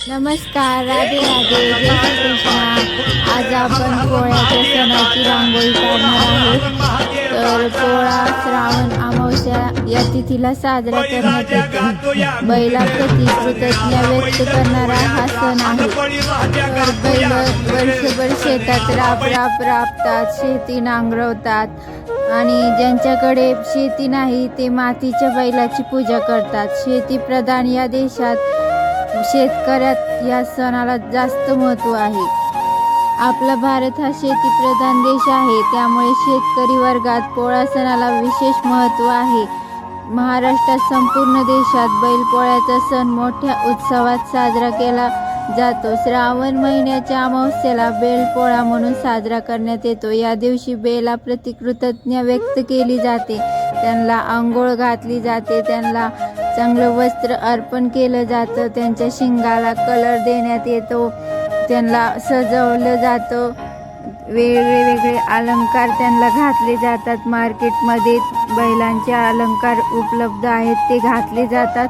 नमस्कार, राधे राधे, जय श्री कृष्णा. आज आपण पोळ्याच्या सणाची रांगोळी काढणार आहोत. तर पोळा श्रावण अमावस्या या तिथीला साजरा करण्यात येतो. बैलाप्रती कृतज्ञता व्यक्त करणारा हा सण आहे. तर बैल वर्षभर शेतात राबतात, शेती नांगरवतात आणि ज्यांच्याकडे शेती नाही ते मातीच्या बैलाची पूजा करतात. शेती प्रधान या देशात शेतकऱ्यात या सणाला जास्त महत्त्व आहे. आपला भारत हा शेतीप्रधान देश आहे, त्यामुळे शेतकरी वर्गात पोळा सणाला विशेष महत्त्व आहे. महाराष्ट्रात संपूर्ण देशात बैलपोळ्याचा सण मोठ्या उत्सवात साजरा केला जातो. श्रावण महिन्याच्या अमावस्येला बैलपोळा म्हणून साजरा करण्यात येतो. या दिवशी बैलाप्रती कृतज्ञता व्यक्त केली जाते, त्यांना अंघोळ घातली जाते, त्यांना चांगलं वस्त्र अर्पण केलं जातं, त्यांच्या शिंगाला कलर देण्यात येतो, त्यांना सजवलं जातं, वेगळे अलंकार त्यांना घातले जातात. मार्केटमध्ये बैलांचे अलंकार उपलब्ध आहेत, ते घातले जातात.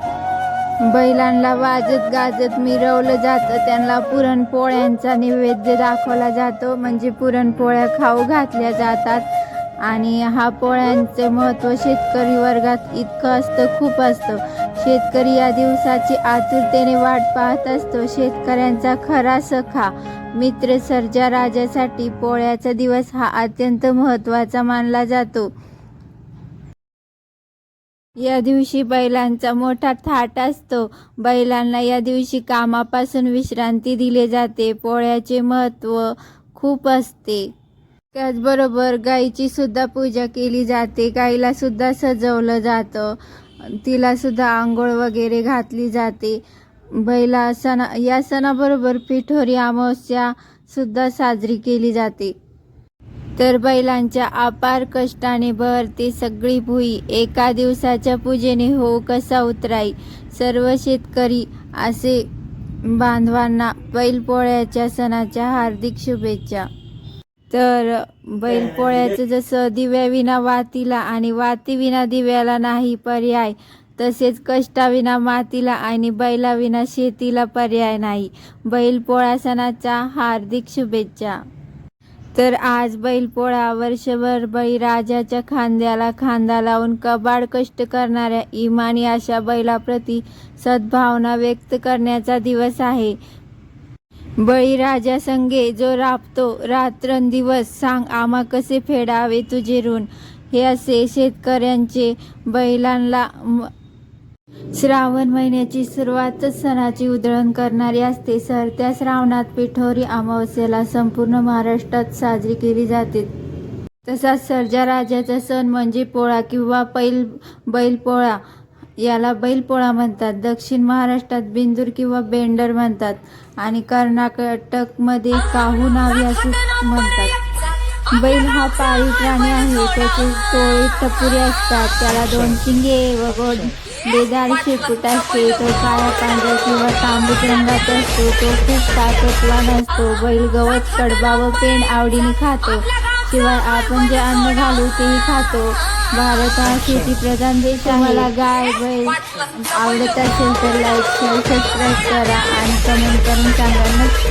बैलांना वाजत गाजत मिरवलं जातं, त्यांना पुरणपोळ्यांचा नैवेद्य दाखवला जातो, म्हणजे पुरणपोळ्या खाऊ घातल्या जातात. आणि हा पोळ्यांचे महत्त्व शेतकरी वर्गात इतकं असतं, खूप असतं. शेतकरी या दिवसाची आतुरतेने वाट पाहत असतो. शेतकऱ्यांचा खरा सखा मित्र सर्जा राजासाठी पोळ्याचा दिवस हा अत्यंत महत्त्वाचा मानला जातो. या दिवशी बैलांचा मोठा थाट असतो. बैलांना या दिवशी कामापासून विश्रांती दिली जाते. पोळ्याचे महत्त्व खूप असते. त्याचबरोबर गाईची सुद्धा पूजा केली जाते. गाईला सुद्धा सजवलं जातं, तिला सुद्धा आंघोळ वगैरे घातली जाते. या सणाबरोबर पिठोरी अमावस्या सुद्धा साजरी केली जाते. तर बैलांच्या अपार कष्टाने भरते सगळी भुई, एका दिवसाच्या पूजेने हो कसा उतराई. सर्व शेतकरी असे बांधवांना बैलपोळ्याच्या सणाच्या हार्दिक शुभेच्छा. तर बैलपोळ्याचं जसं दिव्याविना वातीला आणि वातीविना दिव्याला नाही पर्याय, तसेच कष्टाविना मातीला आणि बैलाविना शेतीला पर्याय नाही. बैलपोळा सणाच्या हार्दिक शुभेच्छा. तर आज बैलपोळा वर्षभर बळीराजाच्या खांद्याला खांदा लावून कबाड कष्ट करणाऱ्या इमानी अशा बैलाप्रती सद्भावना व्यक्त करण्याचा दिवस आहे. बळीराजा संगे जो राबतो रात्रंदिवस, सांग आम्हा कसे फेडावे तुझे ऋण. हे असे शेतकऱ्यांचे बैलांना श्रावण महिन्याची सुरुवातच सणाची उधळण करणारी असते. सरत्या श्रावणात पिठोरी अमावस्येला संपूर्ण महाराष्ट्रात साजरी केली जाते. तसाच सर्जा राजाचा सण म्हणजे पोळा किंवा बैलपोळा, याला बैलपोळा म्हणतात. दक्षिण महाराष्ट्रात बिंदूर किंवा बेंडर म्हणतात आणि कर्नाटकमध्ये काहू नावी असे म्हणतात. बैल हा पाळीव प्राणी आहे. त्याचे डोळे टपुरे असतात, त्याला 2 शिंगे व गोंडेदार शेपूट असते. तो काळ्या पांढऱ्या किंवा तांबूस रंगाचा असतो. तो खूप ताकदवान असतो. बैल गवत, कडबा व पेंड आवडीने खातो. शिवाय आपण जे अन्न घालू तेही खातो. भारत हा शेतीप्रधान देश आहे. मला गाय बैल आवडत असेल तर लाईक शेअर सबस्क्राईब करा आणि कमेंट करून सांगा नक्की.